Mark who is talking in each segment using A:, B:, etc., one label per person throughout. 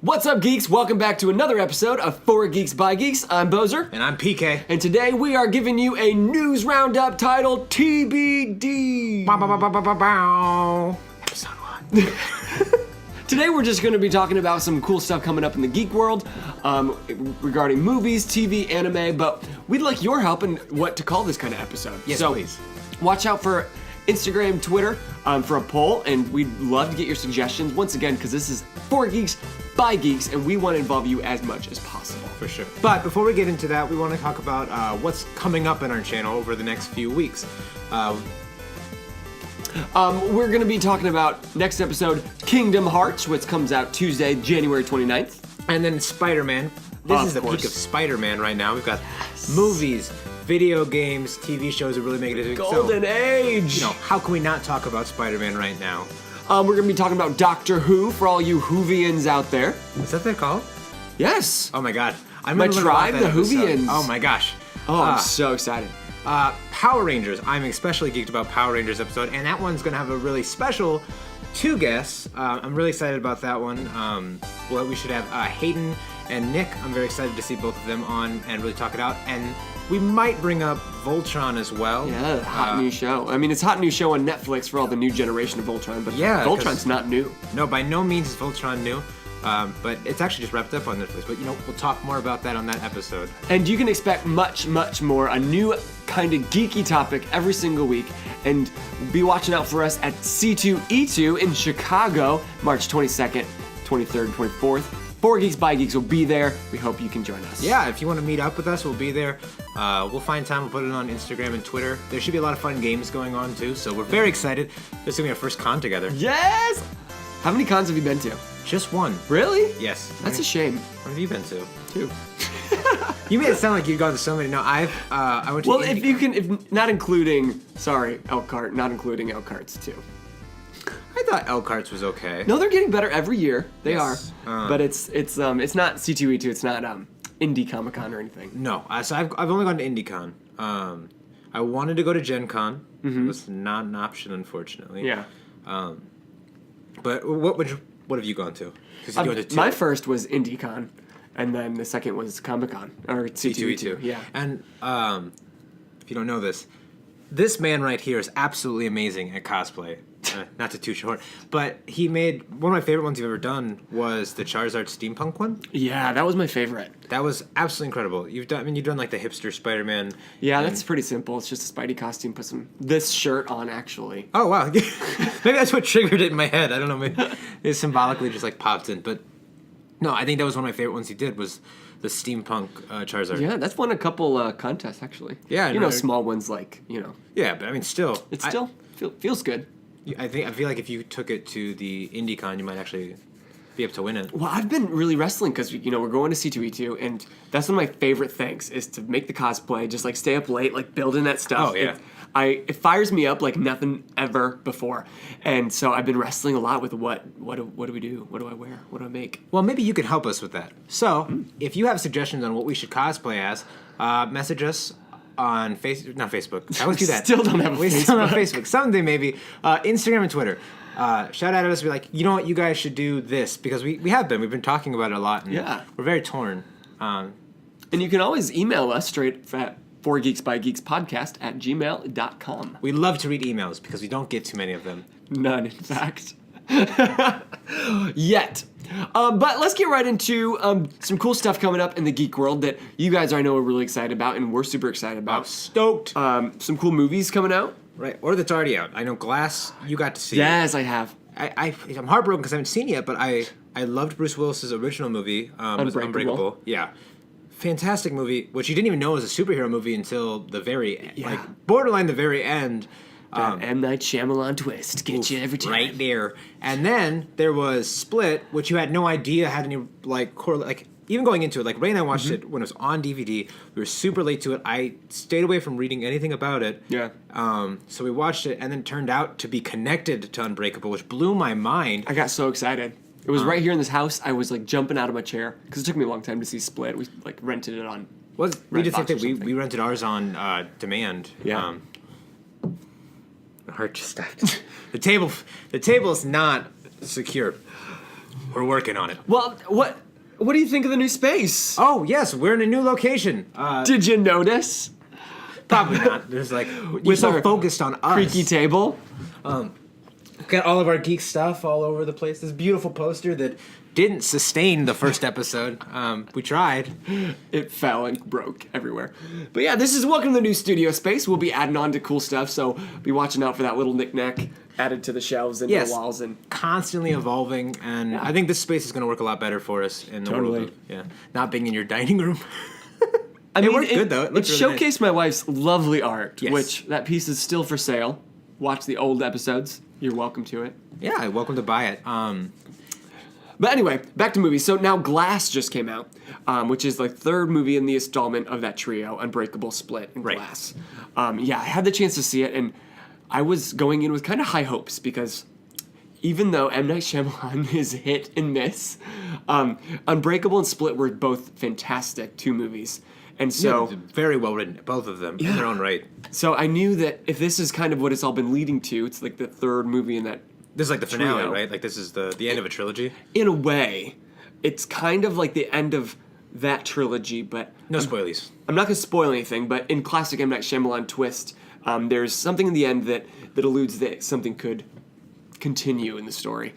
A: What's up, geeks? Welcome back to another episode of 4 Geeks by Geeks. I'm Bozer.
B: And I'm PK.
A: And today we are giving you a news roundup titled TBD.
B: Episode 1.
A: Today we're just going to be talking about some cool stuff coming up in the geek world regarding movies, TV, anime, but we'd like your help in what to call this kind of episode.
B: Yes,
A: so,
B: please.
A: Watch out for Instagram, Twitter for a poll, and we'd love to get your suggestions once again because this is 4 Geeks by Geeks, and we want to involve you as much as possible.
B: For sure. But before we get into that, we want to talk about what's coming up in our channel over the next few weeks.
A: We're going to be talking about next episode Kingdom Hearts, which comes out Tuesday, January 29th.
B: And then Spider-Man. This is the peak of Spider-Man right now. We've got movies, video games, TV shows that really make it.
A: Golden Age!
B: You know, how can we not talk about Spider-Man right now?
A: We're going to be talking about Doctor Who for all you Whovians out there.
B: Is that what they're called?
A: Yes!
B: Oh my god. I'm
A: My tribe, the Whovians.
B: Oh my gosh.
A: Oh, I'm so excited.
B: Power Rangers. I'm especially geeked about Power Rangers episode, and that one's going to have a really special 2 guests. I'm really excited about that one. Well, we should have Hayden and Nick. I'm very excited to see both of them on and really talk it out. And we might bring up Voltron as well.
A: Yeah, hot new show. I mean, it's a hot new show on Netflix for all the new generation of Voltron, but
B: yeah,
A: Voltron's not new.
B: No, by no means is Voltron new. But it's actually just wrapped up on Netflix. But, you know, we'll talk more about that on that episode.
A: And you can expect much, much more. A new kind of geeky topic every single week. And be watching out for us at C2E2 in Chicago, March 22nd, 23rd, and 24th. 4 Geeks by Geeks will be there. We hope you can join us.
B: Yeah, if you want to meet up with us, we'll be there. We'll find time. We'll put it on Instagram and Twitter. There should be a lot of fun games going on, too. So we're very excited. This is going to be our first con together.
A: Yes! How many cons have you been to?
B: Just one.
A: Really?
B: Yes.
A: That's a shame.
B: What have you been to?
A: 2.
B: You made it sound like you'd gone to so many. No, I went to.
A: Well, if not including Elkhart, not including Elkhart's too.
B: I thought Elkhart's was okay.
A: No, they're getting better every year. They
B: Yes.
A: are. But it's not C2E2. It's not Indie Comic Con or anything.
B: No, so I've only gone to IndieCon. I wanted to go to Gen Con. It was not an option, unfortunately.
A: Yeah.
B: But what have you gone to? Because you go to 2.
A: My first was IndieCon, and then the second was Comic Con or C2E2. Yeah.
B: And if you don't know this man right here is absolutely amazing at cosplay. Not to toot short, but he made one of my favorite ones you've ever done was the Charizard steampunk one.
A: Yeah, that was my favorite.
B: That was absolutely incredible. You've done like the hipster Spider-Man.
A: Yeah, that's pretty simple. It's just a Spidey costume. Put this shirt on, actually.
B: Oh wow, maybe that's what triggered it in my head. I don't know. Maybe it symbolically just like popped in. But no, I think that was one of my favorite ones he did was the steampunk Charizard.
A: Yeah, that's won a couple contests actually.
B: Yeah,
A: you know, small ones like
B: Yeah, but I mean, still,
A: it still feels good.
B: I feel like if you took it to the IndieCon, you might actually be able to win it.
A: Well, I've been really wrestling because we're going to C2E2, and that's one of my favorite things is to make the cosplay, just like stay up late, like building that stuff.
B: Oh yeah,
A: it fires me up like nothing ever before, and so I've been wrestling a lot with what do we do? What do I wear? What do I make?
B: Well, maybe you could help us with that. So, if you have suggestions on what we should cosplay as, message us on not Facebook. I always do that.
A: Still don't have a Facebook.
B: Still not Facebook. Someday maybe. Instagram and Twitter. Shout out at us and be like, you know what, you guys should do this because we have been. We've been talking about it a lot. And
A: yeah.
B: We're very torn.
A: And you can always email us straight at 4geeksbygeekspodcast@gmail.com.
B: We love to read emails because we don't get too many of them.
A: None, in fact. Yet. But let's get right into some cool stuff coming up in the geek world that you guys I know are really excited about, and we're super excited about.
B: I'm stoked.
A: Some cool movies coming out.
B: Right, or that's already out. I know Glass, you got to see it.
A: Yes, I have.
B: I'm heartbroken because I haven't seen it yet, but I loved Bruce Willis's original movie, Unbreakable. Yeah. Fantastic movie, which you didn't even know was a superhero movie until the very, borderline the very end.
A: M. Night Shyamalan twist. Get you every time.
B: Right there. And then there was Split, which you had no idea had any, even going into it, like Ray and I watched it when it was on DVD. We were super late to it. I stayed away from reading anything about it.
A: Yeah.
B: So we watched it, and then it turned out to be connected to Unbreakable, which blew my mind.
A: I got so excited. It was right here in this house. I was like jumping out of my chair because it took me a long time to see Split. We like rented it on.
B: We did the same thing. We rented ours on demand.
A: Yeah.
B: My heart just stopped. The table is not secure. We're working on it.
A: Well, what do you think of the new space?
B: Oh, yes, we're in a new location.
A: Did you notice?
B: Probably not. There's like, you're
A: With
B: so
A: our
B: focused on us.
A: Creaky table.
B: Got all of our geek stuff all over the place. This beautiful poster that didn't sustain the first episode. We tried.
A: It fell and broke everywhere. But yeah, this is welcome to the new studio space. We'll be adding on to cool stuff, so be watching out for that little knick-knack added to the shelves and the walls. And
B: constantly evolving, and I think this space is going to work a lot better for us in the
A: Totally.
B: world of not being in your dining room.
A: I mean,
B: worked good, though. It
A: It
B: looked really
A: showcased
B: nice.
A: my wife's lovely art,
B: Yes.
A: which that piece is still for sale. Watch the old episodes. You're welcome to it.
B: Yeah, welcome to buy it.
A: But anyway, back to movies. So now Glass just came out, which is the third movie in the installment of that trio, Unbreakable, Split, and
B: Right.
A: Glass. I had the chance to see it, and I was going in with kind of high hopes because even though M. Night Shyamalan is hit and miss, Unbreakable and Split were both fantastic 2 movies. And so,
B: very well written, both of them in their own right.
A: so I knew that if this is kind of what it's all been leading to, it's like the third movie in that.
B: This is like the finale,
A: Trio.
B: right? Like this is the end of a trilogy.
A: In a way, it's kind of like the end of that trilogy, but
B: No spoilies.
A: I'm not going to spoil anything, but in classic M. Night Shyamalan twist, there's something in the end that alludes that something could continue in the story.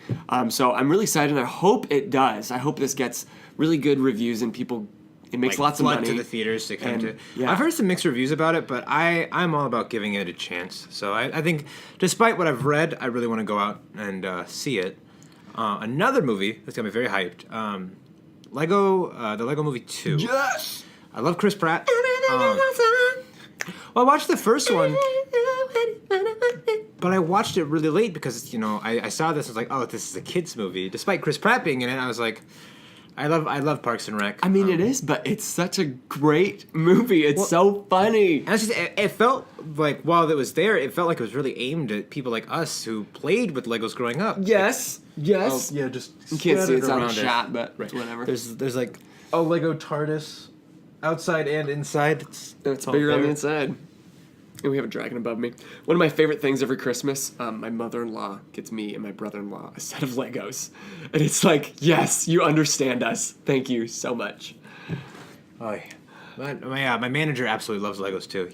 A: So I'm really excited, and I hope it does. I hope this gets really good reviews and people. It makes lots of
B: flood
A: money.
B: to the theaters to come
A: And,
B: to.
A: yeah.
B: I've heard some mixed reviews about it, but I'm all about giving it a chance. So I think, despite what I've read, I really want to go out and see it. Another movie that's got me very hyped. The Lego Movie 2.
A: Yes.
B: I love Chris Pratt. Well, I watched the first one, but I watched it really late because I saw this and was like, oh, this is a kids movie. Despite Chris Pratt being in it, I was like, I love Parks and Rec.
A: I mean, it is, but it's such a great movie. It's so funny.
B: And it's just, it felt like while it was there, it felt like it was really aimed at people like us who played with Legos growing up.
A: Yes. Yes.
C: Yeah, just
A: You can't see it's on
B: around
A: a
B: it.
A: shot, but whatever.
B: There's like a Lego TARDIS, outside and inside. It's all
A: bigger on the
B: there.
A: inside. And we have a dragon above me. One of my favorite things every Christmas, my mother-in-law gets me and my brother-in-law a set of Legos. And it's like, yes, you understand us. Thank you so much.
B: Oh, yeah. My manager absolutely loves Legos too.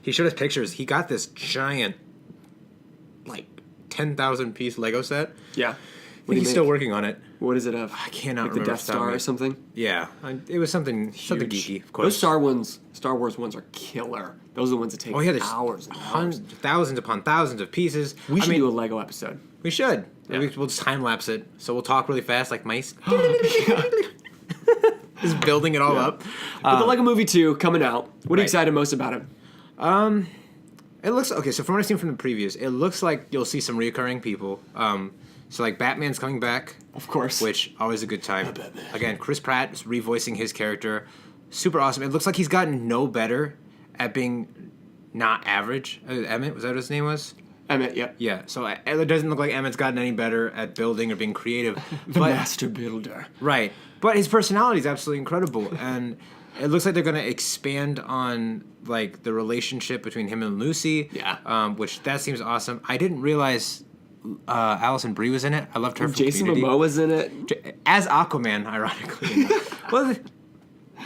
B: He showed us pictures. He got this giant, like 10,000 piece Lego set.
A: Yeah.
B: I think he's still working on it.
A: What is it of?
B: I cannot
A: like the
B: remember
A: Death
B: off the top of
A: Star
B: my-
A: or something?
B: Yeah, it was something
A: Huge.
B: geeky, of course.
A: Those Star Wars ones are killer. Those are the ones that take
B: there's
A: hours and hours.
B: thousands upon thousands of pieces.
A: We should do a Lego episode.
B: We should.
A: Yeah.
B: We'll just time lapse it. So we'll talk really fast like mice. Just building it all up.
A: But the Lego Movie 2 coming out. What are you
B: Right.
A: excited most about it?
B: It looks okay. So from what I've seen from the previews, it looks like you'll see some reoccurring people. So like Batman's coming back,
A: Of course.
B: which always a good time. Again, Chris Pratt is revoicing his character, super awesome. It looks like he's gotten no better at being not average. Emmett, was that what his name was?
A: Emmett, yep.
B: Yeah. So it doesn't look like Emmett's gotten any better at building or being creative.
A: The
B: but,
A: Master Builder.
B: Right. But his personality is absolutely incredible, and it looks like they're going to expand on like the relationship between him and Lucy.
A: Yeah.
B: Which that seems awesome. I didn't realize Alison Brie was in it. I loved her from
A: Jason
B: Community.
A: Momoa's in it.
B: As Aquaman, ironically. Well,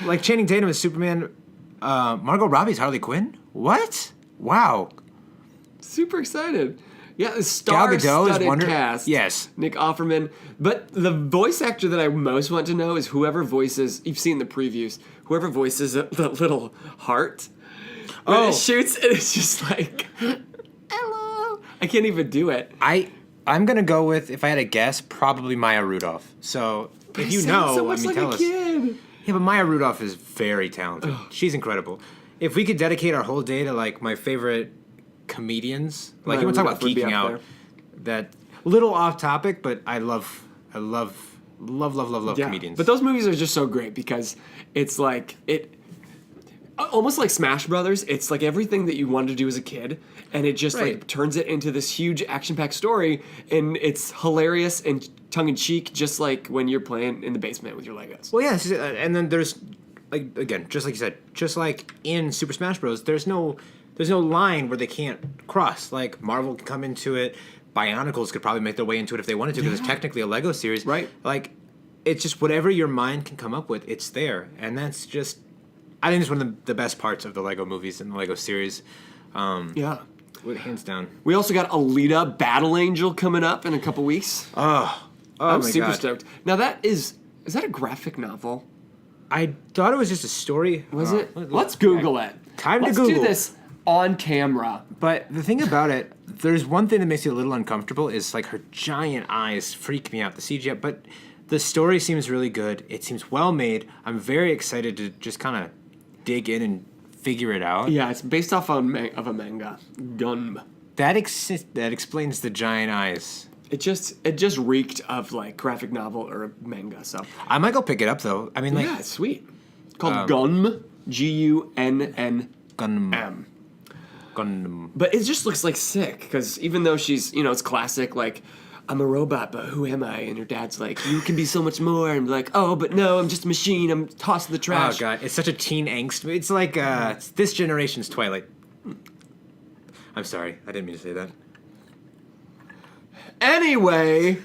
B: like Channing Tatum as Superman. Margot Robbie's Harley Quinn. What? Wow.
A: Super excited. Yeah, the
B: Gal Gadot is
A: star-studded
B: Wonder.
A: cast.
B: Yes.
A: Nick Offerman. But the voice actor that I most want to know is whoever voices, you've seen the previews, whoever voices the little heart. When
B: Oh.
A: it shoots, and it's just like, hello. I can't even do it.
B: I'm gonna go with, if I had a guess, probably Maya Rudolph. So if you know,
A: so much like
B: tell
A: a
B: us.
A: kid.
B: Yeah, but Maya Rudolph is very talented. She's incredible. If we could dedicate our whole day to like my favorite comedians, like
A: Maya
B: you want to talk about
A: Rudolph would be
B: geeking
A: up
B: out, that little off topic, but I love comedians.
A: But those movies are just so great because it's like almost like Smash Brothers. It's like everything that you wanted to do as a kid, and it just
B: Right.
A: like turns it into this huge action-packed story, and it's hilarious and tongue-in-cheek, just like when you're playing in the basement with your Legos.
B: Well, yeah, and then there's like again, just like you said, just like in Super Smash Bros. There's no line where they can't cross. Like Marvel can come into it, Bionicles could probably make their way into it if they wanted to, because it's technically a Lego series.
A: Right.
B: Like, it's just whatever your mind can come up with, it's there. And that's just, I think it's one of the best parts of the Lego movies and the Lego series.
A: Yeah.
B: Hands down.
A: We also got Alita Battle Angel coming up in a couple weeks.
B: Oh
A: I'm
B: my
A: super
B: God.
A: stoked. Now that is that a graphic novel?
B: I thought it was just a story.
A: Was it? Let's Google it.
B: Time to
A: Let's
B: Google.
A: do this on camera.
B: But the thing about it, there's one thing that makes me a little uncomfortable is like her giant eyes freak me out. The CGI, but the story seems really good. It seems well made. I'm very excited to just kind of dig in and figure it out.
A: Yeah, it's based off of a manga. Gunm.
B: That explains the giant eyes.
A: It just reeked of like graphic novel or manga. So
B: I might go pick it up though. I mean, like,
A: yeah, it's sweet. It's called Gunm. Gunnm.
B: Gundam.
A: But it just looks like sick because even though she's, it's classic, like, I'm a robot, but who am I? And your dad's like, you can be so much more. And like, oh, but no, I'm just a machine. I'm tossed in the trash.
B: Oh, God. It's such a teen angst. It's like it's this generation's Twilight. I'm sorry. I didn't mean to say that.
A: Anyway,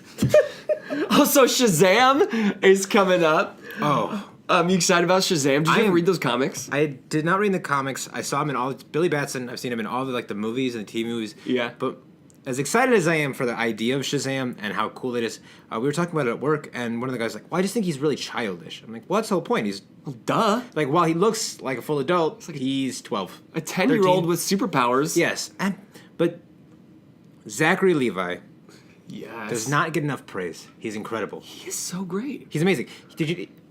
A: also Shazam is coming up.
B: Oh.
A: You excited about Shazam? Did you ever read those comics?
B: I did not read the comics. I saw him in all Billy Batson. I've seen him in all the movies and the TV movies.
A: Yeah.
B: But as excited as I am for the idea of Shazam and how cool it is, we were talking about it at work, and one of the guys was like, "Well, I just think he's really childish." I'm like, "Well, that's the whole point. He's
A: Duh.
B: like, while he looks like a full adult, he's 12,
A: A 10-year-old
B: 13.
A: with superpowers.
B: Yes, but Zachary Levi
A: Yes.
B: does not get enough praise. He's incredible.
A: He is so great.
B: He's amazing.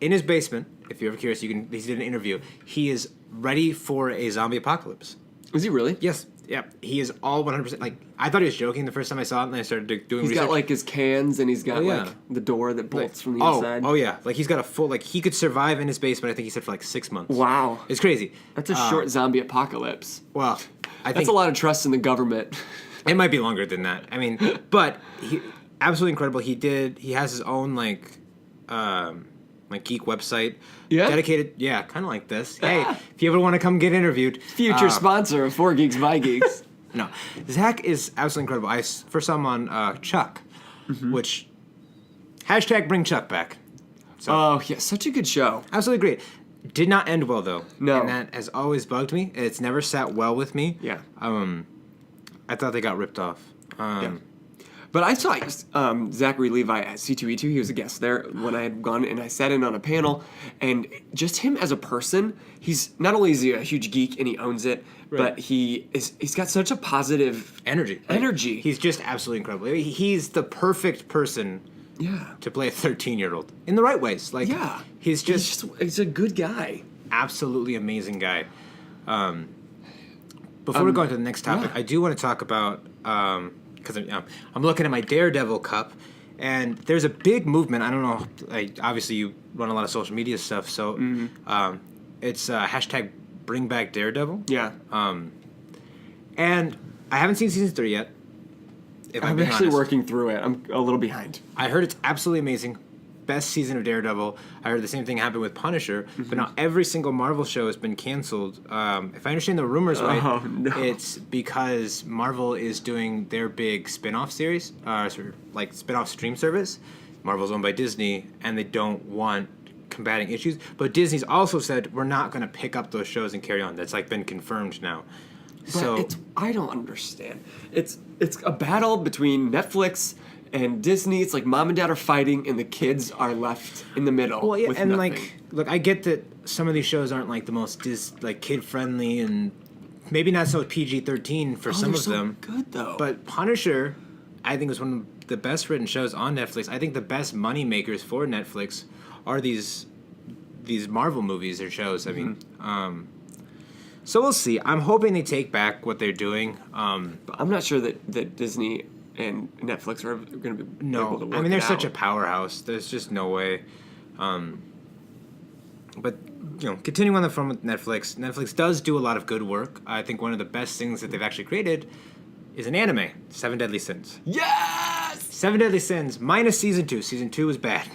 B: In his basement? If you're ever curious, he did an interview. He is ready for a zombie apocalypse.
A: Is he really?
B: Yes. Yeah. He is all 100%. Like, I thought he was joking the first time I saw it, and then I started doing
A: He's
B: research.
A: got like his cans and he's got
B: yeah.
A: like the door that bolts from the
B: oh,
A: inside.
B: Oh yeah. Like, he's got a full, like, he could survive in his basement, I think he said, for like 6 months.
A: Wow.
B: It's crazy.
A: That's a short zombie apocalypse.
B: Well, I
A: That's
B: think
A: a lot of trust in the government.
B: it might be longer than that. I mean, but he absolutely incredible. He has his own like Geek website.
A: Yeah?
B: Dedicated, yeah, kind of like this. Hey, if you ever want to come get interviewed.
A: Future sponsor of 4 Geeks by Geeks.
B: No, Zach is absolutely incredible. I first saw him on Chuck, which #bring Chuck back. So,
A: Oh, yeah, such a good show.
B: absolutely great. Did not end well though.
A: No.
B: And that has always bugged me. It's never sat well with me.
A: Yeah.
B: I thought they got ripped off.
A: Yeah. But I saw Zachary Levi at C2E2. He was a guest there when I had gone, and I sat in on a panel. And just him as a person, he's not only is he a huge geek and he owns it, but he's got such a positive
B: Energy. He's just absolutely incredible. He's the perfect person to play a 13-year-old in the right ways. Like, he's
A: a good guy.
B: absolutely amazing guy. Before we go into the next topic, I do want to talk about because I'm looking at my Daredevil cup, and there's a big movement. I don't know. Obviously, you run a lot of social media stuff, so it's #Bring Back Daredevil.
A: Yeah.
B: And I haven't seen season 3 yet. If
A: I'm
B: being
A: actually
B: honest.
A: working through it. I'm a little behind.
B: I heard it's absolutely amazing. Best season of Daredevil. I heard the same thing happened with Punisher, but now every single Marvel show has been canceled. If I understand the rumors right, it's because Marvel is doing their big spin-off series, sort of like spin-off stream service. Marvel's owned by Disney, and they don't want combating issues. But Disney's also said, we're not going to pick up those shows and carry on. That's like been confirmed now.
A: But I don't understand. It's a battle between Netflix and Disney. It's like mom and dad are fighting, and the kids are left in the middle.
B: Well, yeah,
A: with
B: and
A: nothing.
B: like, look, I get that some of these shows aren't like the most kid friendly, and maybe not so PG-13 for some
A: they're
B: of
A: so
B: them.
A: good though.
B: But Punisher, I think, is one of the best written shows on Netflix. I think the best money makers for Netflix are these Marvel movies or shows. I mean, so we'll see. I'm hoping they take back what they're doing.
A: But I'm not sure that Disney and Netflix are going to be able to work
B: I mean, they're
A: it
B: such a
A: out.
B: powerhouse. There's just no way. But continuing on the front with Netflix, Netflix does do a lot of good work. I think one of the best things that they've actually created is an anime, 7 Deadly Sins.
A: Yes!
B: 7 Deadly Sins minus season 2. Season 2 was bad.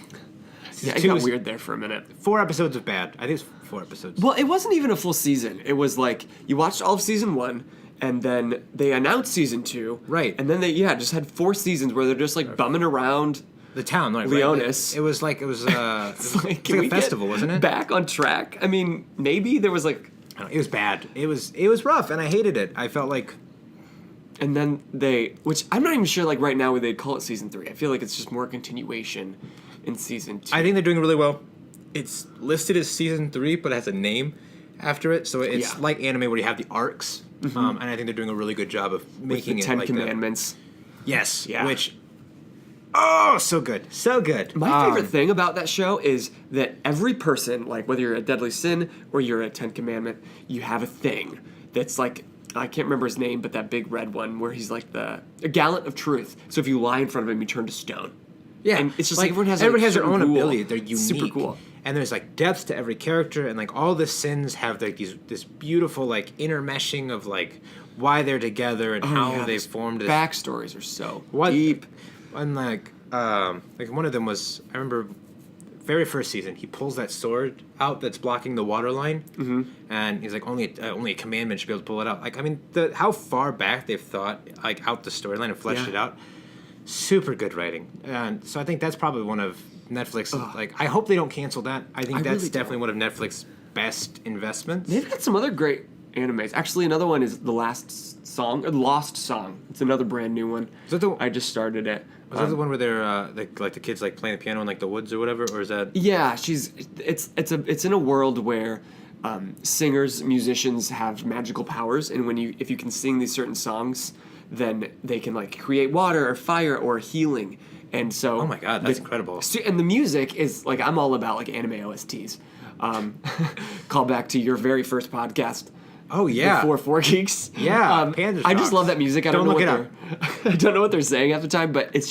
A: Yeah, it got weird there for a minute.
B: 4 episodes of bad. I think it's 4 episodes.
A: Well, it wasn't even a full season. It was like you watched all of season 1, and then they announced season 2.
B: Right.
A: And then they just had 4 seasons where they're just like bumming around
B: The town, like
A: Leonis.
B: It was like a
A: Can we
B: festival,
A: get
B: wasn't it?
A: back on track? I mean, maybe there was like,
B: It was bad. It was rough, and I hated it. I felt like,
A: and then which I'm not even sure like right now would they'd call it season 3. I feel like it's just more continuation in season 2.
B: I think they're doing really well. It's listed as season 3, but it has a name after it, so it's like anime where you have the arcs, and I think they're doing a really good job of making
A: the
B: it
A: 10
B: like
A: Commandments.
B: that. Yes,
A: Yeah.
B: which so good, so good.
A: My favorite thing about that show is that every person, like whether you're a Deadly Sin or you're a 10 Commandment, you have a thing that's like, I can't remember his name, but that big red one where he's like a gallant of truth. So if you lie in front of him, you turn to stone.
B: Yeah,
A: And it's just like everyone has
B: their
A: certain
B: own
A: rule.
B: ability. They're unique.
A: Super cool.
B: And there's like depth to every character, and like all the sins have like this beautiful like intermeshing of like why they're together and how they
A: those
B: formed this.
A: backstories are so
B: What-
A: deep.
B: And like one of them was, I remember very first season, he pulls that sword out that's blocking the water line, and he's like, only a commandment should be able to pull it out. Like, I mean, how far back they've thought like out the storyline and fleshed it out. Super good writing, and so I think that's probably one of Netflix. Like, I hope they don't cancel that. I think that's
A: really
B: definitely one of Netflix's best investments.
A: They've got some other great animes. Actually, another one is The Lost Song. It's another brand new one.
B: Is that the-
A: I just started it.
B: Was that the one where they're like the kids like playing the piano in like the woods or whatever, or is that?
A: Yeah, it's in a world where singers, musicians have magical powers, and if you can sing these certain songs, then they can like create water or fire or healing. And so,
B: Oh my god, that's incredible.
A: And the music is like, I'm all about like anime OSTs. Call back to your very first podcast.
B: Oh yeah,
A: Before 4 Geeks.
B: Yeah, Panzer
A: I just
B: Shocks.
A: love that music. I
B: Don't
A: don't know
B: look
A: what I don't know what they're saying half the time, but it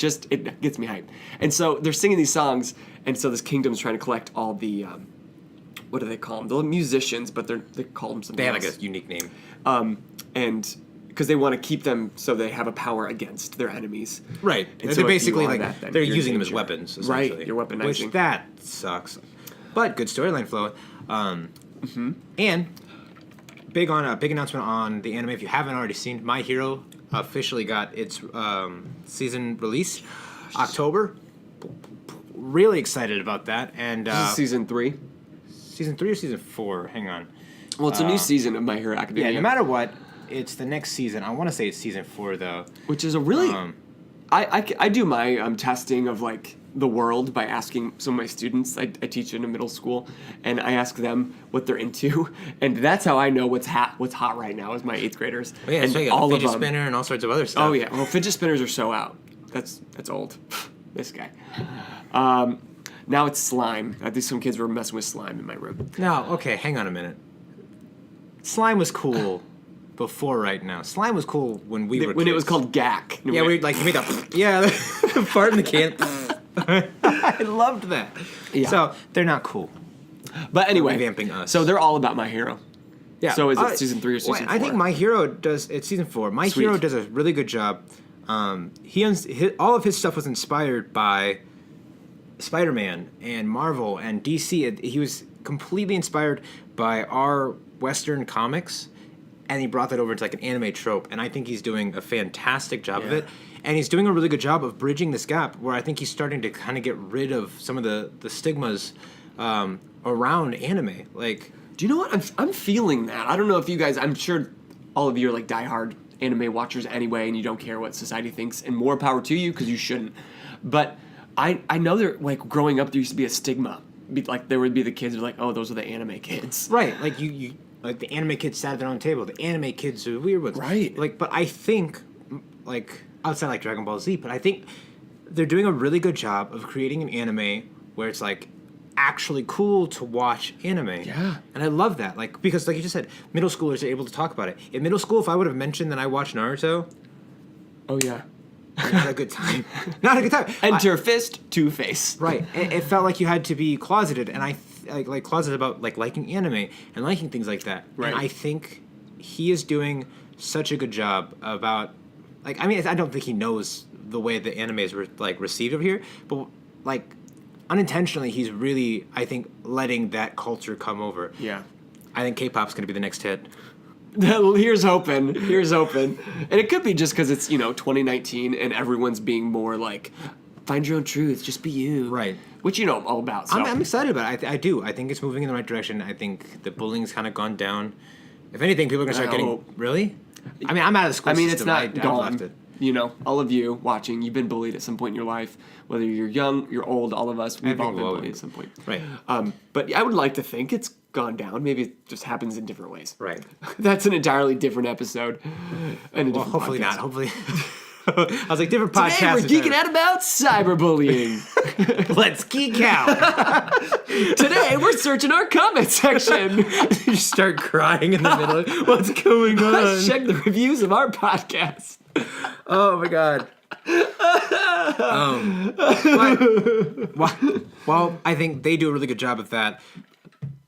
A: gets me hyped. And so they're singing these songs, and so this kingdom's trying to collect all the what do they call them? The musicians, but they call them something
B: they have
A: else.
B: like a unique name.
A: And because they want to keep them so they have a power against their enemies.
B: Right.
A: And
B: They're
A: so if
B: basically
A: you are
B: like
A: that, then
B: they're
A: you're in
B: using them as
A: danger.
B: weapons,
A: Right,
B: essentially.
A: you're weaponizing.
B: Which that sucks. But good storyline flow. And big announcement on the anime. If you haven't already seen, My Hero officially got its season release October. Really excited about that. And
A: This is season 3.
B: season 3 or season 4? Hang on.
A: Well, it's a new season of My Hero Academia.
B: Yeah, no matter what, it's the next season. I want to say it's season 4 though.
A: Which is a really... I do my testing of like the world by asking some of my students. I teach in a middle school, and I ask them what they're into, and that's how I know what's hot right now is my 8th graders.
B: Oh, yeah,
A: and
B: so you got
A: all
B: the
A: of
B: fidget
A: them.
B: spinner and all sorts of other stuff.
A: Oh yeah, well fidget spinners are so out. That's old. This guy. Now it's slime. I think some kids were messing with slime in my room.
B: No, okay, hang on a minute. Slime was cool before right now. Slime was cool when we were
A: When it
B: kids.
A: was called GAC.
B: Yeah, we like you made that. Yeah, the fart in the can. I loved that.
A: Yeah.
B: So they're not cool.
A: But anyway,
B: Revamping us.
A: so they're all about My Hero.
B: Yeah.
A: So is it season 3 or season 4?
B: I think My Hero does. It's season 4. My
A: Sweet.
B: Hero does a really good job. All of his stuff was inspired by Spider-Man and Marvel and DC. He was completely inspired by our Western comics, and he brought that over to like an anime trope. And I think he's doing a fantastic job of
A: Yeah.
B: it. And he's doing a really good job of bridging this gap where I think he's starting to kind of get rid of some of the stigmas around anime. Like,
A: Do you know what? I'm feeling that. I don't know if you guys, I'm sure all of you are like diehard anime watchers anyway, and you don't care what society thinks, and more power to you because you shouldn't. But I know that like growing up there used to be a stigma. Like there would be the kids who were like, oh, those are the anime kids.
B: right, like you like the anime kids sat at their own table. The anime kids are weird ones.
A: Right.
B: Like, but I think like outside like Dragon Ball Z, but I think they're doing a really good job of creating an anime where it's like actually cool to watch anime.
A: Yeah.
B: And I love that. Like, because like you just said, middle schoolers are able to talk about it. In middle school, if I would have mentioned that I watched Naruto,
A: Oh yeah.
B: not a good time. Not a good time.
A: Enter fist, two face.
B: Right. It felt like you had to be closeted, and like closeted about like liking anime and liking things like that.
A: Right.
B: And I think he is doing such a good job about like, I mean, I don't think he knows the way the anime is received over here, but like unintentionally he's really, I think, letting that culture come over.
A: Yeah.
B: I think K-pop's going to be the next hit.
A: Here's hoping. Here's hoping. And it could be just because it's 2019 and everyone's being more like, find your own truth, just be you.
B: Right.
A: Which I'm all about. So.
B: I'm excited about it. I do. I think it's moving in the right direction. I think the bullying's kind of gone down. If anything, people are gonna start getting really. I mean, I'm out of the school system.
A: It's not gone.
B: Left it.
A: All of you watching, you've been bullied at some point in your life. Whether you're young, you're old, all of us, we've all been bullied at some point.
B: Right.
A: But I would like to think it's gone down. Maybe it just happens in different ways.
B: Right.
A: That's an entirely different episode. And
B: hopefully not. Hopefully. I was like, different podcast.
A: Today we're geeking out about cyberbullying.
B: Let's geek out.
A: Today we're searching our comment section.
B: You start crying in the middle. What's going on?
A: Let's check the reviews of our podcast.
B: Oh my god. Well, I think they do a really good job of that.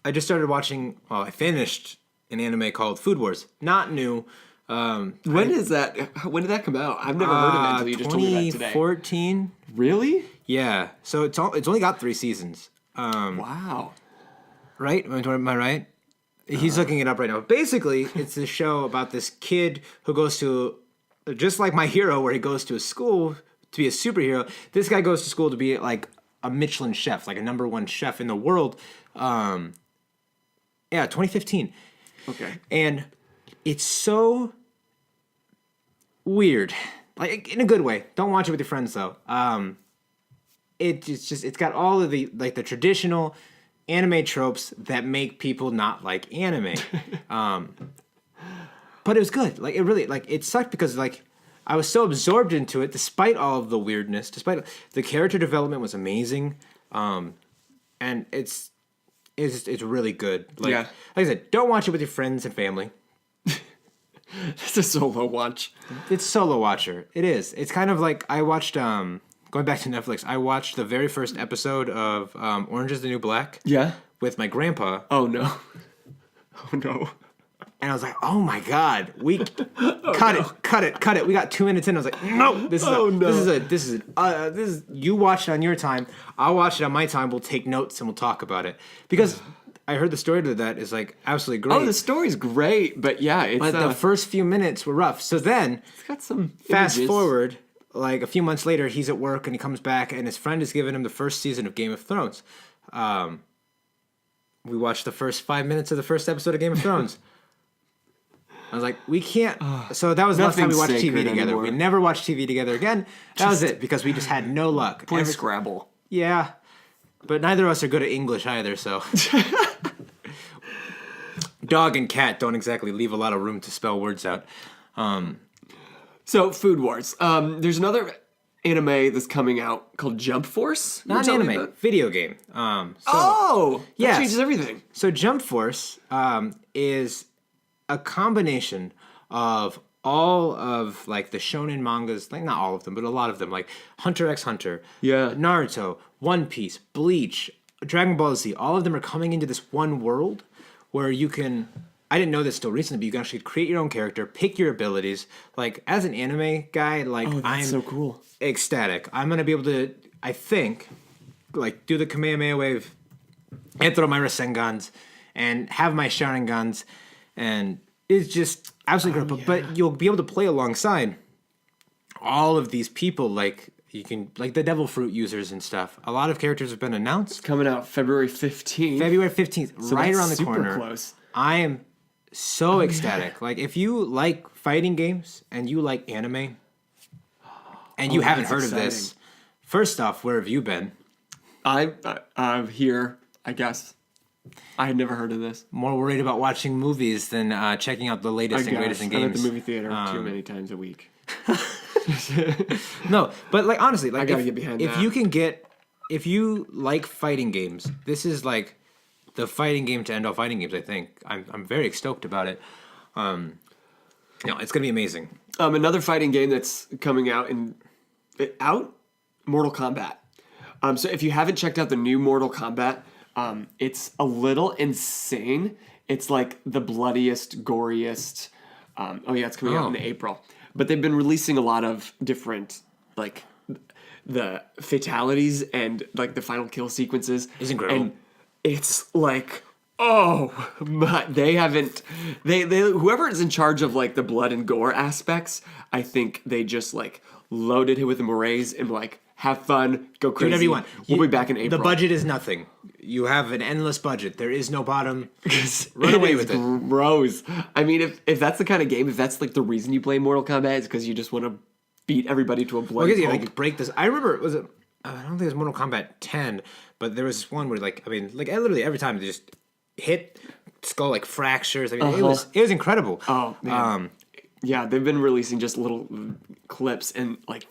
B: I just started watching. Well, I finished an anime called Food Wars. Not new.
A: When is that? When did that come out? I've never heard of it until you just told me about it today.
B: 2014.
A: Really?
B: Yeah. So it's only got 3 seasons.
A: Wow.
B: Right? Am I right? He's looking it up right now. Basically, it's a show about this kid who goes to, just like My Hero, where he goes to a school to be a superhero. This guy goes to school to be like a Michelin chef, like a #1 chef in the world. 2015.
A: Okay.
B: And it's so weird, like in a good way. Don't watch it with your friends though. It's got all of the the traditional anime tropes that make people not like anime. But it was good. Like it really, it sucked because I was so absorbed into it, despite all of the weirdness, despite the character development was amazing, and it's really good. Like I said, don't watch it with your friends and family.
A: It's a solo watch.
B: It's solo watcher. It is. It's kind of like I watched. Going back to Netflix, I watched the very first episode of Orange Is the New Black.
A: Yeah.
B: With my grandpa.
A: Oh no. Oh no.
B: And I was like, oh my god, cut it. We got 2 minutes in. I was like, no, this is you watch it on your time. I'll watch it on my time. We'll take notes and we'll talk about it because. I heard the story to that is absolutely great.
A: Oh, the story's great, but yeah, it's
B: but the first few minutes were rough. So then
A: it's got some
B: fast
A: images.
B: forward, a few months later, he's at work and he comes back and his friend has given him the first season of Game of Thrones. We watched the first 5 minutes of the first episode of Game of Thrones. I was like, we can't. So that was the last time we watched TV together. Anymore. We never watched TV together again. That was it because we just had no luck.
A: Play Scrabble.
B: Yeah. But neither of us are good at English either, so. Dog and cat don't exactly leave a lot of room to spell words out.
A: So, Food Wars. There's another anime that's coming out called Jump Force.
B: Not an anime, video game.
A: That changes everything.
B: So Jump Force is a combination of all of the shonen mangas, not all of them, but a lot of them, like Hunter x Hunter, Naruto, One Piece, Bleach, Dragon Ball Z. All of them are coming into this one world where you can. I didn't know this till recently, but you can actually create your own character, pick your abilities. As an anime guy, I'm
A: so cool,
B: ecstatic. I'm gonna be able to, I think, do the Kamehameha wave, and throw my Rasengans, and have my Sharingans, and it's just absolutely incredible. But you'll be able to play alongside all of these people, you can the Devil Fruit users and stuff. A lot of characters have been announced.
A: Coming out February 15th.
B: February 15th, so right around the corner.
A: Super close.
B: I am so ecstatic. If you like fighting games and you like anime, and you haven't heard of this, first off, where have you been?
A: I'm here, I guess. I had never heard of this.
B: More worried about watching movies than checking out the latest and greatest in games.
A: I'm at the movie theater too many times a week.
B: No, but honestly,
A: I gotta get behind that.
B: If you like fighting games, this is the fighting game to end all fighting games. I think I'm very stoked about it. It's gonna be amazing.
A: Another fighting game that's coming out Mortal Kombat. So if you haven't checked out the new Mortal Kombat, it's a little insane. It's the bloodiest, goriest. It's coming out in April. But they've been releasing a lot of different, the fatalities and, the final kill sequences.
B: It's incredible.
A: And it's, Oh, but they haven't. They whoever is in charge of like the blood and gore aspects, I think they just like loaded it with the mores and like have fun, go crazy.
B: Do whatever you want.
A: We'll be back in April.
B: The budget is nothing. You have an endless budget. There is no bottom. Run away with it.
A: Gross. I mean, if that's the kind of game, if that's like the reason you play Mortal Kombat, it's because you just want to beat everybody to a bloody pulp.
B: Like break this. I remember I don't think it was Mortal Kombat 10, but there was this one where like literally every time they just hit skull like fractures. I mean, it was incredible.
A: Oh man. Yeah, they've been releasing just little clips and like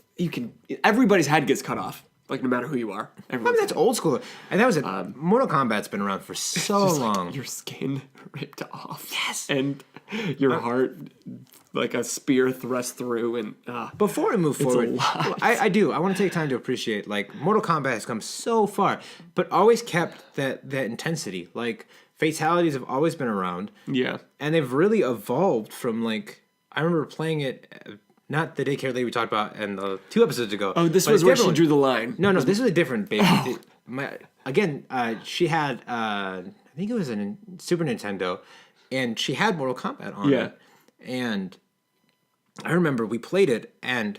A: everybody's head gets cut off. Like no matter who you are.
B: I mean, that's old school. And that was Mortal Kombat's been around for so long.
A: Like your skin ripped off.
B: Yes.
A: And your heart like a spear thrust through and
B: before we move forward,
A: a lot.
B: I want to take time to appreciate like Mortal Kombat has come so far, but always kept that intensity. Like fatalities have always been around.
A: Yeah.
B: And they've really evolved from like I remember playing it not the daycare lady we talked about and 2 episodes ago.
A: Oh, this was where she drew the line.
B: No, this was a different baby. She had I think it was a Super Nintendo, and she had Mortal Kombat on it. And I remember we played it, and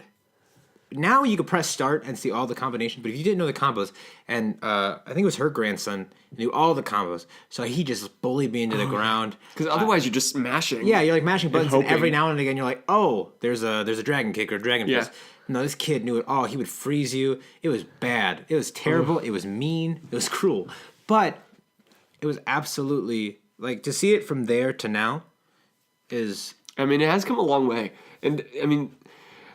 B: now you could press start and see all the combinations, but if you didn't know the combos, and I think it was her grandson knew all the combos, so he just bullied me into the ground.
A: Because otherwise you're just smashing.
B: Yeah, you're like mashing buttons, and every now and again you're like, oh, there's a dragon kick or a dragon fist. No, this kid knew it all. He would freeze you. It was bad. It was terrible. It was mean. It was cruel. But it was absolutely, like, to see it from there to now is...
A: I mean, it has come a long way. And, I mean,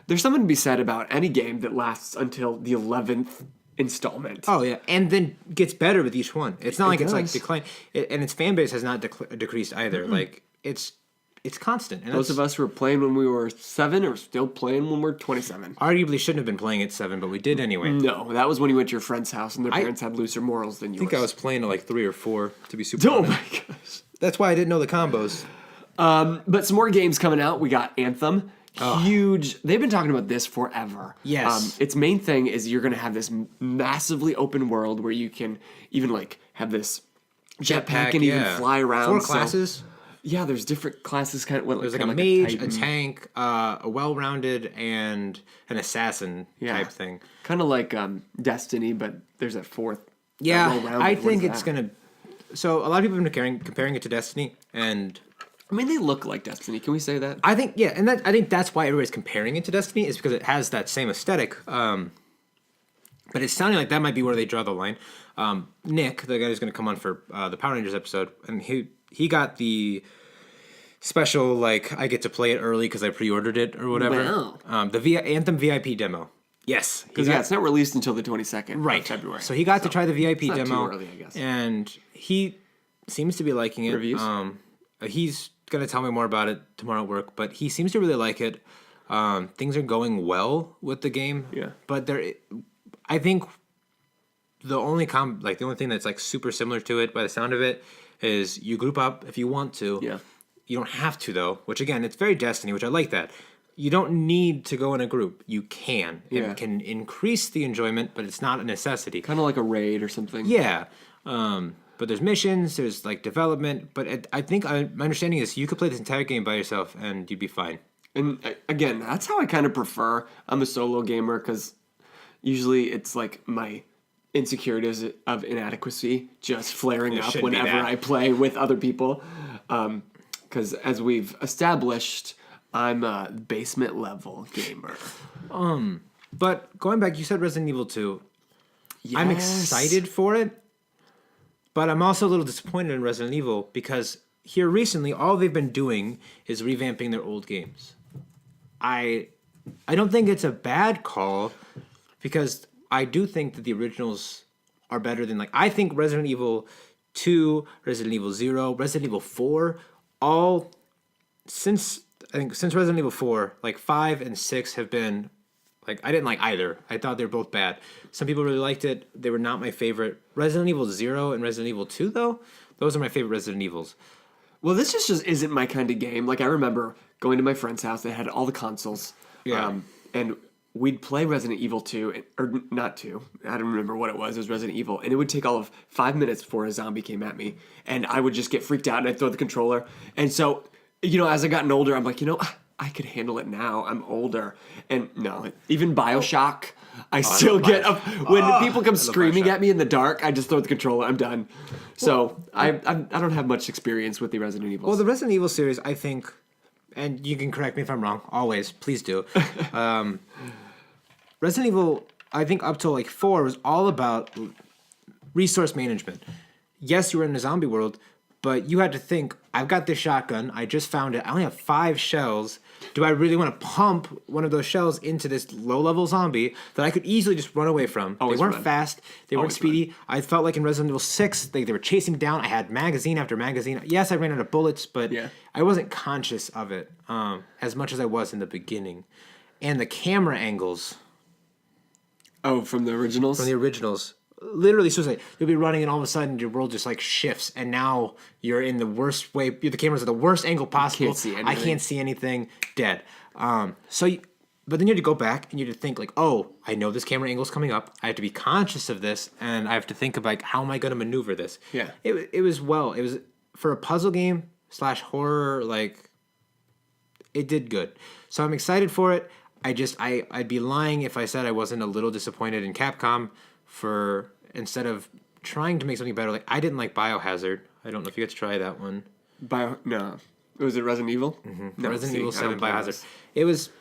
A: there's something to be said about any game that lasts until the 11th installment.
B: Oh, yeah. And then gets better with each one. It's not it's like decline. And its fan base has not decreased either. Mm-hmm. Like, it's constant. And
A: those of us who were playing when we were 7 are still playing when we're 27.
B: Arguably shouldn't have been playing at 7, but we did anyway.
A: No, that was when you went to your friend's house and their parents had looser morals than yours.
B: I think I was playing at like 3 or 4, to be super honest.
A: Oh my gosh.
B: That's why I didn't know the combos.
A: But some more games coming out. We got Anthem. Huge. They've been talking about this forever.
B: Yes.
A: Its main thing is you're going to have this massively open world where you can even like have this jetpack and even fly around.
B: 4 classes.
A: Yeah, there's different classes.
B: There's like a mage, a tank, a well-rounded, and an assassin type thing.
A: Kind of like Destiny, but there's a 4th.
B: Yeah, I think it's going to... So a lot of people have been comparing it to Destiny, and...
A: I mean, they look like Destiny. Can we say that?
B: I think, yeah, and I think that's why everybody's comparing it to Destiny, is because it has that same aesthetic. But it's sounding like that might be where they draw the line. Nick, the guy who's going to come on for the Power Rangers episode, and he got the special, like, I get to play it early because I pre-ordered it or whatever.
A: Wow.
B: The Anthem VIP demo. Yes.
A: Because it's not released until the 22nd of February.
B: So he got to try the VIP demo.
A: Not too early, I guess.
B: And he seems to be liking it.
A: Reviews?
B: He's going to tell me more about it tomorrow at work, but he seems to really like it. Things are going well with the game.
A: Yeah.
B: But I think the only thing that's like super similar to it by the sound of it is you group up if you want to.
A: Yeah.
B: You don't have to though, which again, it's very Destiny, which I like that. You don't need to go in a group. You can.
A: Yeah.
B: It can increase the enjoyment, but it's not a necessity.
A: Kind of like a raid or something.
B: Yeah. But there's missions, there's like development, but I think my understanding is you could play this entire game by yourself and you'd be fine.
A: And again, that's how I kind of prefer. I'm a solo gamer because usually it's like my insecurities of inadequacy just flaring up whenever I play with other people. Because as we've established, I'm a basement level gamer.
B: But going back, you said Resident Evil 2. Yes. I'm excited for it, but I'm also a little disappointed in Resident Evil because here recently, all they've been doing is revamping their old games. I don't think it's a bad call because I do think that the originals are better than I think Resident Evil 2, Resident Evil 0, Resident Evil 4, all since Resident Evil 4, 5 and 6 have been I didn't like either. I thought they were both bad. Some people really liked it. They were not my favorite. Resident Evil 0 and Resident Evil 2 though, those are my favorite Resident Evils.
A: Well, this just isn't my kind of game. I remember going to my friend's house. They had all the consoles.
B: Yeah.
A: And we'd play Resident Evil 2, or not 2, I don't remember what it was Resident Evil, and it would take all of 5 minutes before a zombie came at me, and I would just get freaked out, and I'd throw the controller, and so, as I gotten older, I'm like, I could handle it now, I'm older, and no, even Bioshock, I still get up, when people come screaming at me in the dark, I just throw the controller, I'm done. So, I don't have much experience with the Resident Evil.
B: Well, the Resident Evil series, I think, and you can correct me if I'm wrong, always, please do. Resident Evil, I think up till 4 was all about resource management. Yes, you were in a zombie world, but you had to think, I've got this shotgun, I just found it, I only have 5 shells. Do I really want to pump one of those shells into this low-level zombie that I could easily just run away from? They weren't fast. They weren't speedy. I felt like in Resident Evil 6, they were chasing me down. I had magazine after magazine. Yes, I ran out of bullets, but I wasn't conscious of it as much as I was in the beginning. And the camera angles.
A: Oh, from the originals?
B: From the originals. Literally, so you'll be running and all of a sudden your world just shifts, and now you're in the worst way. The cameras are the worst angle possible.
A: Can't see anything.
B: I can't see anything. Dead. But then you had to go back and you had to think I know this camera angle's coming up. I have to be conscious of this, and I have to think of how am I going to maneuver this?
A: Yeah.
B: It was for a puzzle game / horror. It did good. So I'm excited for it. I'd be lying if I said I wasn't a little disappointed in Capcom for instead of trying to make something better. I didn't like Biohazard. I don't know if you got to try that one.
A: No. Was it Resident Evil?
B: Mm-hmm. No, Resident Evil 7 Biohazard. It was...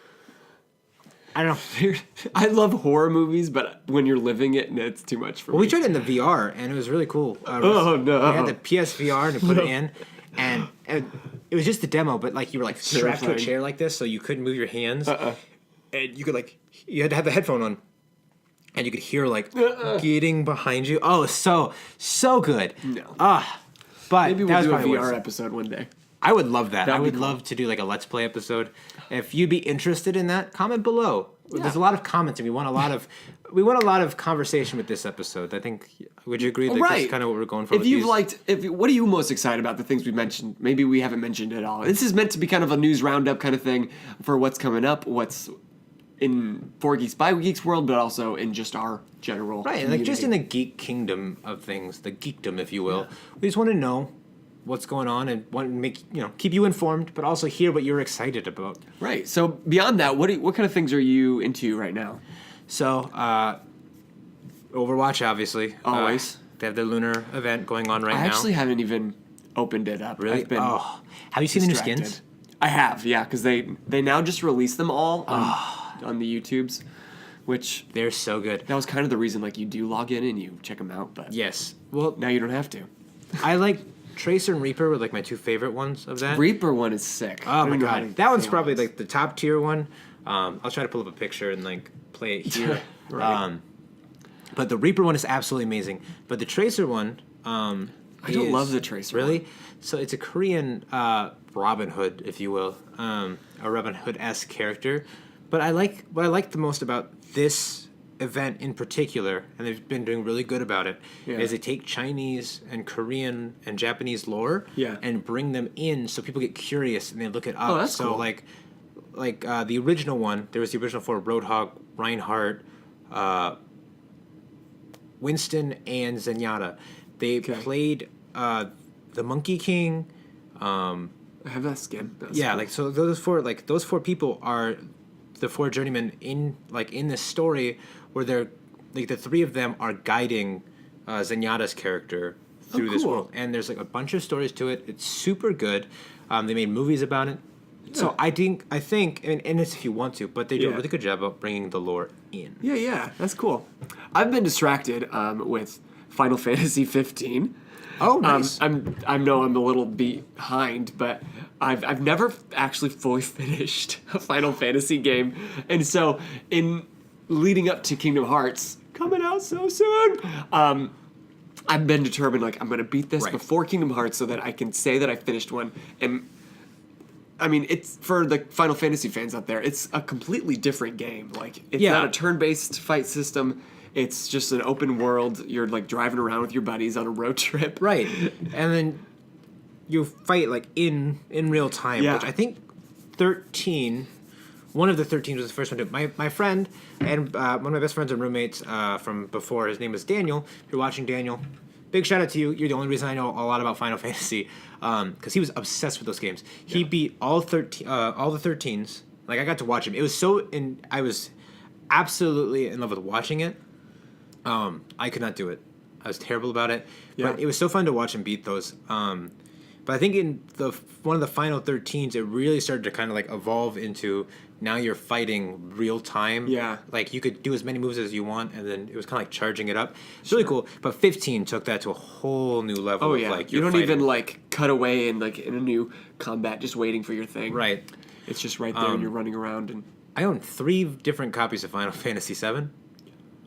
B: I don't know.
A: I love horror movies, but when you're living it, it's too much for me.
B: We tried it in the VR, and it was really cool.
A: Oh, no.
B: We had the PSVR, and put it in, and it was just a demo, but you were strapped to a chair like this, so you couldn't move your hands. And you could you had to have the headphone on. And you could hear getting behind you. Oh, so good.
A: No.
B: But
A: maybe we'll do a VR episode one day.
B: I would love that. I would
A: cool.
B: love to do a Let's Play episode. If you'd be interested in that, comment below. Yeah. There's a lot of commenting. We want a lot of conversation with this episode. I think. Would you agree that that's kind of what we're going for?
A: What are you most excited about? The things we mentioned. Maybe we haven't mentioned at all. This is meant to be kind of a news roundup kind of thing for what's coming up. What's in 4 Geeks by Geeks world, but also in just our general
B: community. Just in the geek kingdom of things, the geekdom, if you will. Yeah. We just want to know what's going on and want to make keep you informed, but also hear what you're excited about.
A: Right. So beyond that, what kind of things are you into right now?
B: So Overwatch, obviously,
A: always.
B: They have the lunar event going on right now.
A: I actually haven't even opened it up.
B: Really? Have you seen the new skins?
A: I have, yeah, because they now just release them all on the YouTubes, which
B: they're so good.
A: That was kind of the reason you do log in and you check them out, but
B: yes,
A: well now you don't have to.
B: I like Tracer and Reaper were my 2 favorite ones of that.
A: Reaper one is sick.
B: Oh my god, that one's probably the top tier one. I'll try to pull up a picture and play it here. Right. But the Reaper one is absolutely amazing. But the Tracer one,
A: I don't love the Tracer.
B: Really?
A: One.
B: So it's a Korean Robin Hood, if you will, a Robin Hood-esque character. But what I like the most about this event in particular, and they've been doing really good about it, is they take Chinese and Korean and Japanese lore and bring them in so people get curious and they look it up.
A: Oh, that's cool.
B: The original one, there was the original 4, Roadhog, Reinhardt, Winston, and Zenyatta. They played the Monkey King.
A: I have that skin.
B: Cool. So those 4 people are the 4 journeymen in this story where they're the 3 of them are guiding Zenyatta's character through this world, and there's a bunch of stories to it. It's super good. They made movies about it, so I think and it's if you want to, but they do a really good job of bringing the lore in.
A: Yeah, that's cool. I've been distracted with Final Fantasy 15.
B: Oh, nice.
A: I know I'm a little behind, but I've never actually fully finished a Final Fantasy game, and so in leading up to Kingdom Hearts coming out so soon, I've been determined I'm going to beat this before Kingdom Hearts so that I can say that I finished one. And I mean, it's for the Final Fantasy fans out there, it's a completely different game. It's not a turn-based fight system. It's just an open world. You're driving around with your buddies on a road trip.
B: Right. And then you fight in real time, which I think 13 one of the 13s was the first one to my friend and one of my best friends and roommates from before. His name is Daniel. If you're watching, Daniel, big shout out to you. You're the only reason I know a lot about Final Fantasy because he was obsessed with those games. Yeah. He beat all the 13s. Like I got to watch him. It was I was absolutely in love with watching it. I could not do it. I was terrible about it. Yeah. But it was so fun to watch him beat those. But I think in one of the final 13s, it really started to kind of like evolve into now you're fighting real time.
A: Yeah.
B: Like you could do as many moves as you want, and then it was kind of like charging it up. It's really cool. But 15 took that to a whole new level.
A: Oh,
B: of
A: yeah.
B: Like
A: you don't even like cut away and like in a new combat, just waiting for your thing.
B: Right.
A: It's just right there and you're running around. And
B: I own 3 different copies of Final Fantasy VII.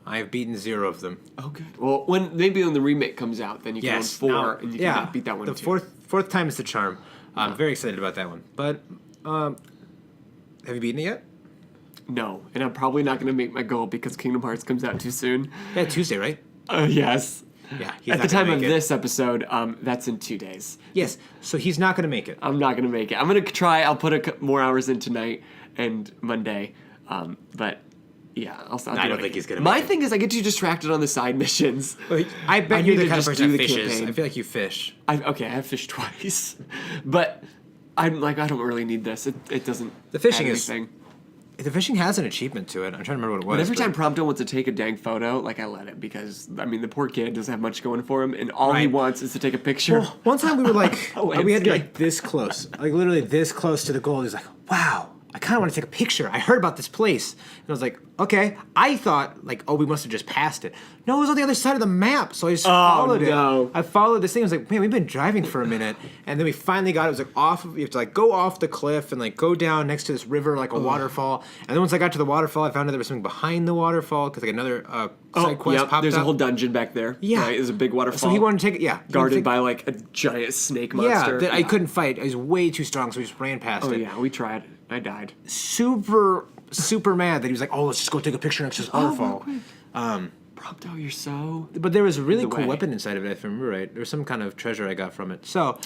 B: I have beaten 0 of them.
A: Oh, good. Well, maybe when the remake comes out, then you can own 4 and you can beat that one too.
B: Fourth time is the charm. I'm very excited about that one. But have you beaten it yet?
A: No, and I'm probably not going to make my goal because Kingdom Hearts comes out too soon.
B: Yeah, Tuesday, right?
A: Yes.
B: Yeah.
A: At the time of this episode, that's in 2 days.
B: Yes, so he's not going to make it.
A: I'm not going to make it. I'm going to try. I'll put more hours in tonight and Monday, but... Yeah, I'll stop.
B: I don't think he's gonna.
A: My thing is, I get too distracted on the side missions.
B: I bet you're the kind of
A: just
B: person
A: do
B: that
A: the
B: fishes.
A: campaign.
B: I feel like you fish.
A: I have fished twice, but I'm like, I don't really need this. It doesn't.
B: The fishing
A: add
B: is.
A: anything.
B: The fishing has an achievement to it. I'm trying to remember what it was.
A: But every time Prompto wants to take a dang photo, like I let it because I mean the poor kid doesn't have much going for him, and all he wants is to take a picture.
B: Well, one time we were like, we had to be like this close, like literally this close to the goal. He's like, wow. I kind of want to take a picture. I heard about this place. And I was like, okay. I thought, like, oh, we must have just passed it. No, it was on the other side of the map. So I just followed it. I followed this thing. I was like, man, we've been driving for a minute. And then we finally got it. It was like you have to like go off the cliff and like go down next to this river, like a waterfall. And then once I got to the waterfall, I found out there was something behind the waterfall because like another side quest popped up.
A: There's a whole dungeon back there.
B: Yeah.
A: Right? There's a big waterfall.
B: So he wanted to take it,
A: guarded by like a giant snake monster.
B: Yeah, that I couldn't fight. I was way too strong, so we just ran past it.
A: Oh, yeah, we tried. I died.
B: Super mad that he was like, oh, let's just go take a picture next to this waterfall.
A: Prompto, you're so...
B: But there was a really cool weapon inside of it, if I remember right. There was some kind of treasure I got from it. So...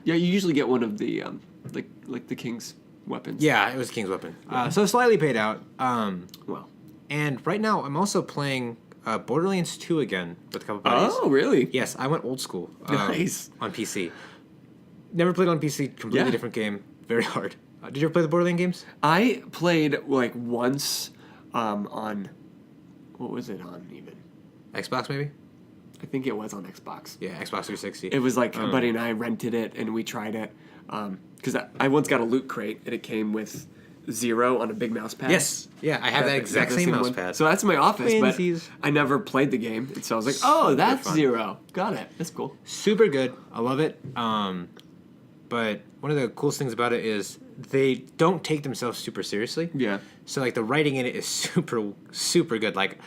A: Yeah, you usually get one of the, like the king's weapons.
B: Yeah, it was the king's weapon. Yeah. So slightly paid out.
A: Well.
B: And right now, I'm also playing Borderlands 2 again with a couple buddies.
A: Oh, really?
B: Yes, I went old school.
A: Nice.
B: On PC. Never played on PC. Completely different game. Very hard. Did you ever play the Borderlands games?
A: I played like once on, what was it on even?
B: Xbox maybe?
A: I think it was on Xbox.
B: Yeah, Xbox 360.
A: It was like a buddy and I rented it and we tried it. Because I once got a loot crate and it came with 0 on a big mouse pad.
B: Yes. Yeah, I have that exact same mouse pad.
A: So that's in my office,
B: Twinsies.
A: but I never played the game. And so I was like, oh, that's 0. Got it. That's cool.
B: Super good. I love it. But one of the coolest things about it is they don't take themselves super seriously.
A: Yeah.
B: So like the writing in it is super good. Like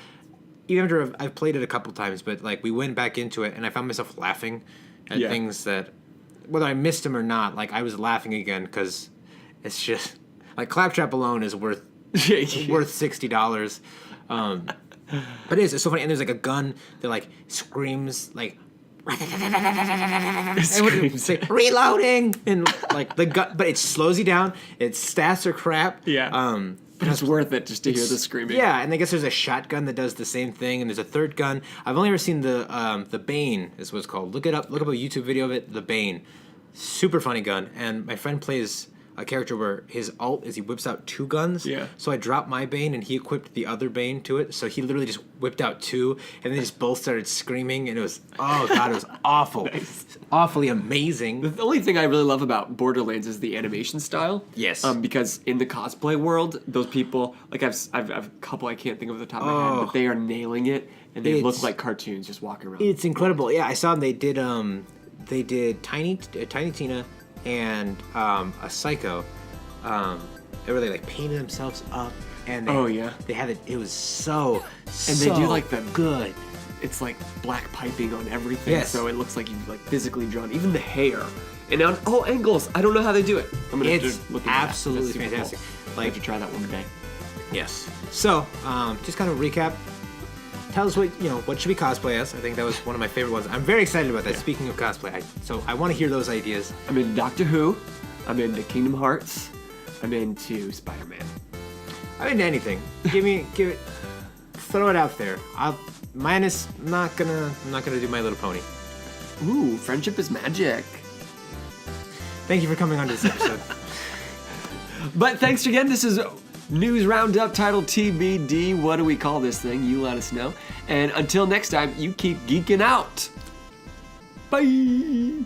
B: even after I've played it a couple times, but like we went back into it and I found myself laughing at things that whether I missed them or not, like I was laughing again because it's just like Claptrap alone is worth $60. But it's so funny, and there's like a gun that like screams like. Like, reloading and like the gun, but it slows you down. Its stats are crap.
A: Yeah. But it's worth it just to hear the screaming.
B: Yeah, and I guess there's a shotgun that does the same thing, and there's a third gun. I've only ever seen the Bane is what it's called. Look it up. Look up a YouTube video of it. The Bane, super funny gun. And my friend plays a character where his alt is he whips out 2 guns.
A: Yeah.
B: So I dropped my Bane and he equipped the other Bane to it. So he literally just whipped out 2 and they just both started screaming and it was it was awful. Nice. Awfully amazing.
A: The only thing I really love about Borderlands is the animation style.
B: Yes.
A: Because in the cosplay world, those people like I've a couple I can't think of at the top of my head, but they are nailing it and they look like cartoons just walking around.
B: It's incredible. Yeah, I saw them. They did Tiny Tina and a Psycho. They really like painted themselves up, and they had it. It was so
A: they do like the
B: good.
A: It's like black piping on everything,
B: yes.
A: So it looks like you've like physically drawn even the hair and on all angles. I don't know how they do it. I'm gonna have to look at
B: absolutely fantastic.
A: Cool. Like I have to try that one day.
B: Yes. So just kind of recap. Tell us what should we cosplay as? I think that was one of my favorite ones. I'm very excited about that. Yeah. Speaking of cosplay, so I want to hear those ideas.
A: I'm into Doctor Who. I'm into Kingdom Hearts. I'm into Spider-Man.
B: I'm into anything. Give it. Throw it out there. I'm not gonna do My Little Pony.
A: Ooh, friendship is magic.
B: Thank you for coming on to this episode.
A: But thanks again. This is News Roundup titled TBD. What do we call this thing? You let us know. And until next time, you keep geeking out. Bye.